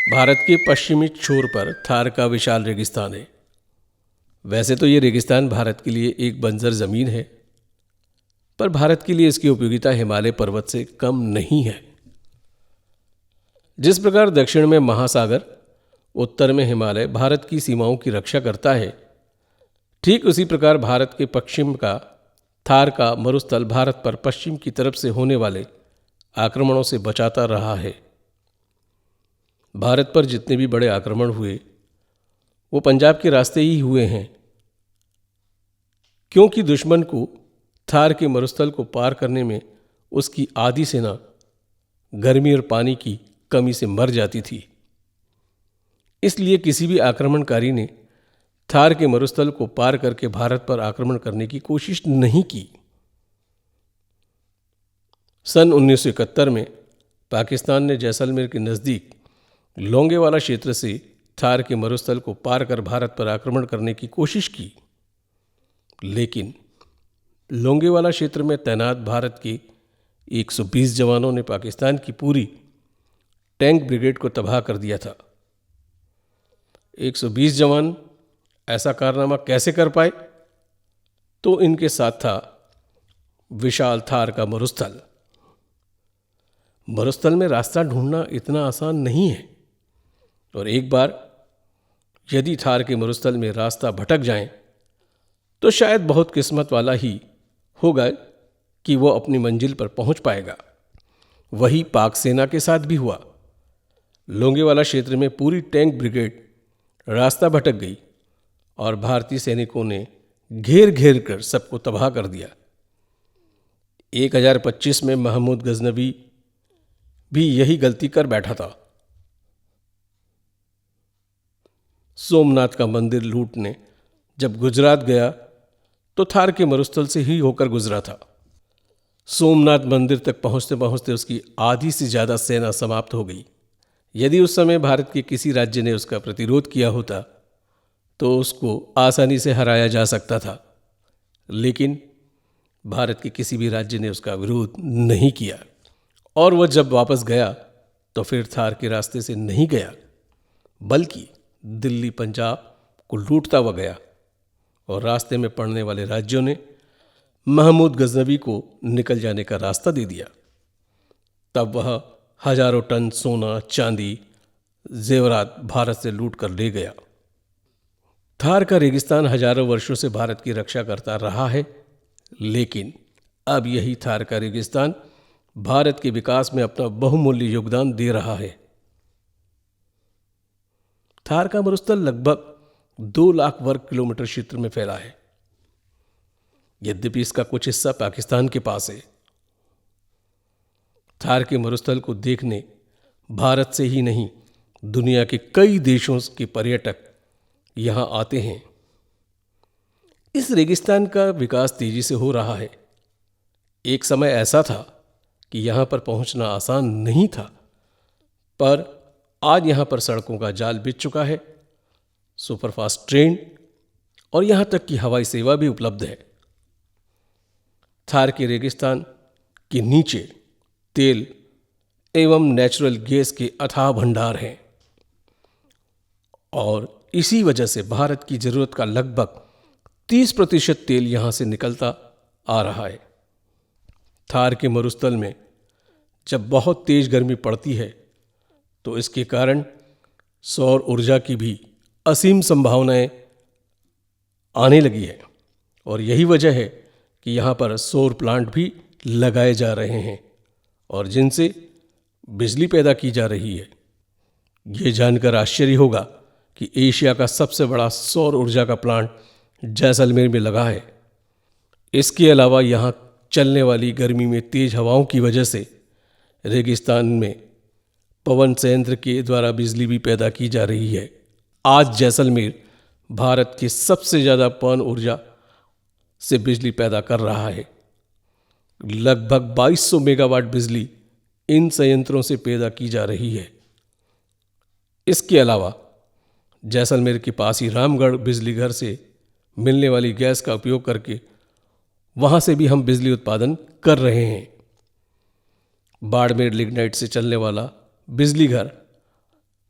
भारत के पश्चिमी छोर पर थार का विशाल रेगिस्तान है। वैसे तो ये रेगिस्तान भारत के लिए एक बंजर जमीन है, पर भारत के लिए इसकी उपयोगिता हिमालय पर्वत से कम नहीं है। जिस प्रकार दक्षिण में महासागर, उत्तर में हिमालय भारत की सीमाओं की रक्षा करता है, ठीक उसी प्रकार भारत के पश्चिम का थार का मरुस्थल भारत पर पश्चिम की तरफ से होने वाले आक्रमणों से बचाता रहा है। भारत पर जितने भी बड़े आक्रमण हुए वो पंजाब के रास्ते ही हुए हैं, क्योंकि दुश्मन को थार के मरुस्थल को पार करने में उसकी आधी सेना गर्मी और पानी की कमी से मर जाती थी। इसलिए किसी भी आक्रमणकारी ने थार के मरुस्थल को पार करके भारत पर आक्रमण करने की कोशिश नहीं की। सन 1971 में पाकिस्तान ने जैसलमेर के नज़दीक लोंगेवाला क्षेत्र से थार के मरुस्थल को पार कर भारत पर आक्रमण करने की कोशिश की, लेकिन लोंगेवाला क्षेत्र में तैनात भारत के 120 जवानों ने पाकिस्तान की पूरी टैंक ब्रिगेड को तबाह कर दिया था। 120 जवान ऐसा कारनामा कैसे कर पाए? तो इनके साथ था विशाल थार का मरुस्थल। मरुस्थल में रास्ता ढूंढना इतना आसान नहीं है, और एक बार यदि थार के मरुस्थल में रास्ता भटक जाए तो शायद बहुत किस्मत वाला ही होगा कि वो अपनी मंजिल पर पहुंच पाएगा। वही पाक सेना के साथ भी हुआ। लोंगेवाला क्षेत्र में पूरी टैंक ब्रिगेड रास्ता भटक गई और भारतीय सैनिकों ने घेर घेर कर सबको तबाह कर दिया। 1025 में महमूद गजनवी भी यही गलती कर बैठा था। सोमनाथ का मंदिर लूटने जब गुजरात गया तो थार के मरुस्थल से ही होकर गुजरा था। सोमनाथ मंदिर तक पहुंचते पहुंचते उसकी आधी से ज़्यादा सेना समाप्त हो गई। यदि उस समय भारत के किसी राज्य ने उसका प्रतिरोध किया होता तो उसको आसानी से हराया जा सकता था, लेकिन भारत के किसी भी राज्य ने उसका विरोध नहीं किया। और वह जब वापस गया तो फिर थार के रास्ते से नहीं गया, बल्कि दिल्ली पंजाब को लूटता हुआ गया, और रास्ते में पड़ने वाले राज्यों ने महमूद गजनवी को निकल जाने का रास्ता दे दिया। तब वह हजारों टन सोना, चांदी, जेवरात भारत से लूट कर ले गया। थार का रेगिस्तान हजारों वर्षों से भारत की रक्षा करता रहा है, लेकिन अब यही थार का रेगिस्तान भारत के विकास में अपना बहुमूल्य योगदान दे रहा है। थार का मरुस्थल लगभग 2 लाख वर्ग किलोमीटर क्षेत्र में फैला है। यद्यपि इसका कुछ हिस्सा पाकिस्तान के पास है। थार के मरुस्थल को देखने भारत से ही नहीं, दुनिया के कई देशों के पर्यटक यहां आते हैं। इस रेगिस्तान का विकास तेजी से हो रहा है। एक समय ऐसा था कि यहां पर पहुंचना आसान नहीं था, पर आज यहां पर सड़कों का जाल बिछ चुका है, सुपरफास्ट ट्रेन और यहां तक कि हवाई सेवा भी उपलब्ध है। थार के रेगिस्तान के नीचे तेल एवं नेचुरल गैस के अथाह भंडार हैं, और इसी वजह से भारत की जरूरत का लगभग 30% तेल यहां से निकलता आ रहा है। थार के मरुस्थल में जब बहुत तेज गर्मी पड़ती है तो इसके कारण सौर ऊर्जा की भी असीम संभावनाएं आने लगी है, और यही वजह है कि यहाँ पर सौर प्लांट भी लगाए जा रहे हैं और जिनसे बिजली पैदा की जा रही है। ये जानकर आश्चर्य होगा कि एशिया का सबसे बड़ा सौर ऊर्जा का प्लांट जैसलमेर में लगा है। इसके अलावा यहाँ चलने वाली गर्मी में तेज हवाओं की वजह से रेगिस्तान में पवन संयंत्र के द्वारा बिजली भी पैदा की जा रही है। आज जैसलमेर भारत की सबसे ज़्यादा पवन ऊर्जा से बिजली पैदा कर रहा है। लगभग 2200 मेगावाट बिजली इन संयंत्रों से पैदा की जा रही है। इसके अलावा जैसलमेर के पास ही रामगढ़ बिजली घर से मिलने वाली गैस का उपयोग करके वहाँ से भी हम बिजली उत्पादन कर रहे हैं। बाड़मेर लिग्नाइट से चलने वाला बिजली घर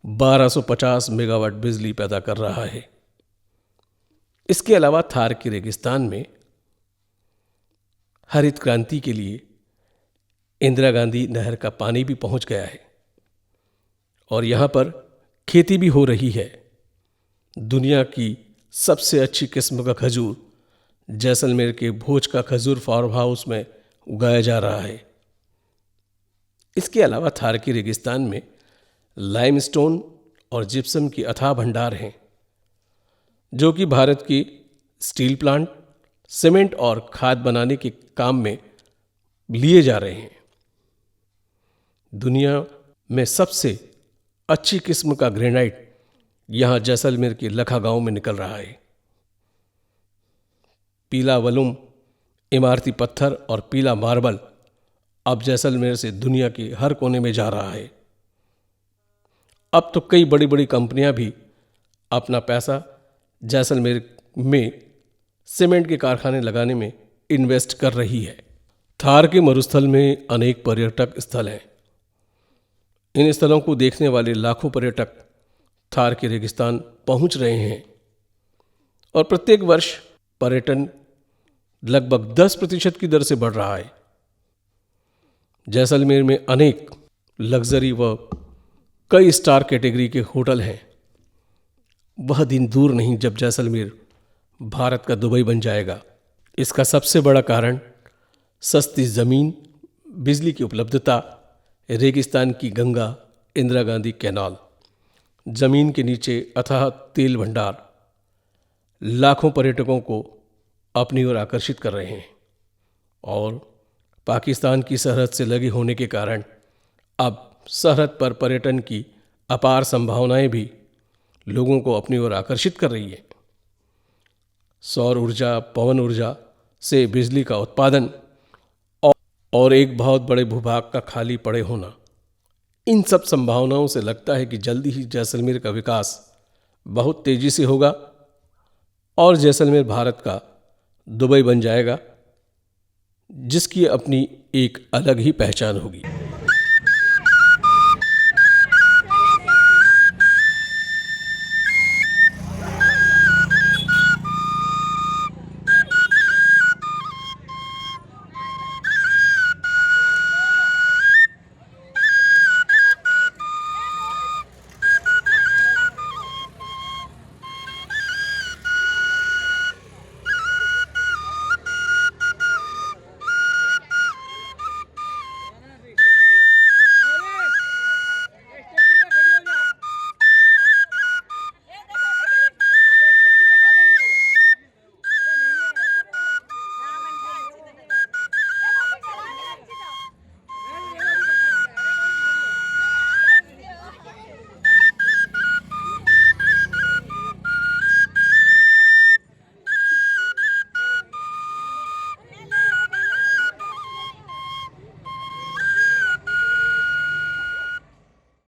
1250 मेगावाट बिजली पैदा कर रहा है। इसके अलावा थार के रेगिस्तान में हरित क्रांति के लिए इंदिरा गांधी नहर का पानी भी पहुंच गया है और यहाँ पर खेती भी हो रही है। दुनिया की सबसे अच्छी किस्म का खजूर जैसलमेर के भोज का खजूर फार्म हाउस में उगाया जा रहा है। इसके अलावा थार के रेगिस्तान में लाइमस्टोन और जिप्सम की अथाह भंडार हैं, जो कि भारत की स्टील प्लांट, सीमेंट और खाद बनाने के काम में लिए जा रहे हैं। दुनिया में सबसे अच्छी किस्म का ग्रेनाइट यहाँ जैसलमेर के लखा गांव में निकल रहा है। पीला वलुम, इमारती पत्थर और पीला मार्बल अब जैसलमेर से दुनिया के हर कोने में जा रहा है। अब तो कई बड़ी बड़ी कंपनियां भी अपना पैसा जैसलमेर में सीमेंट के कारखाने लगाने में इन्वेस्ट कर रही है। थार के मरुस्थल में अनेक पर्यटक स्थल हैं। इन स्थलों को देखने वाले लाखों पर्यटक थार के रेगिस्तान पहुंच रहे हैं और प्रत्येक वर्ष पर्यटन लगभग 10% की दर से बढ़ रहा है। जैसलमेर में अनेक लग्जरी व कई स्टार कैटेगरी के होटल हैं। वह दिन दूर नहीं जब जैसलमेर भारत का दुबई बन जाएगा। इसका सबसे बड़ा कारण सस्ती ज़मीन, बिजली की उपलब्धता, रेगिस्तान की गंगा, इंदिरा गांधी कैनाल, जमीन के नीचे अथाह तेल भंडार लाखों पर्यटकों को अपनी ओर आकर्षित कर रहे हैं और पाकिस्तान की सरहद से लगे होने के कारण अब सरहद पर पर्यटन की अपार संभावनाएं भी लोगों को अपनी ओर आकर्षित कर रही है। सौर ऊर्जा, पवन ऊर्जा से बिजली का उत्पादन और एक बहुत बड़े भूभाग का खाली पड़े होना, इन सब संभावनाओं से लगता है कि जल्दी ही जैसलमेर का विकास बहुत तेजी से होगा और जैसलमेर भारत का दुबई बन जाएगा, जिसकी अपनी एक अलग ही पहचान होगी।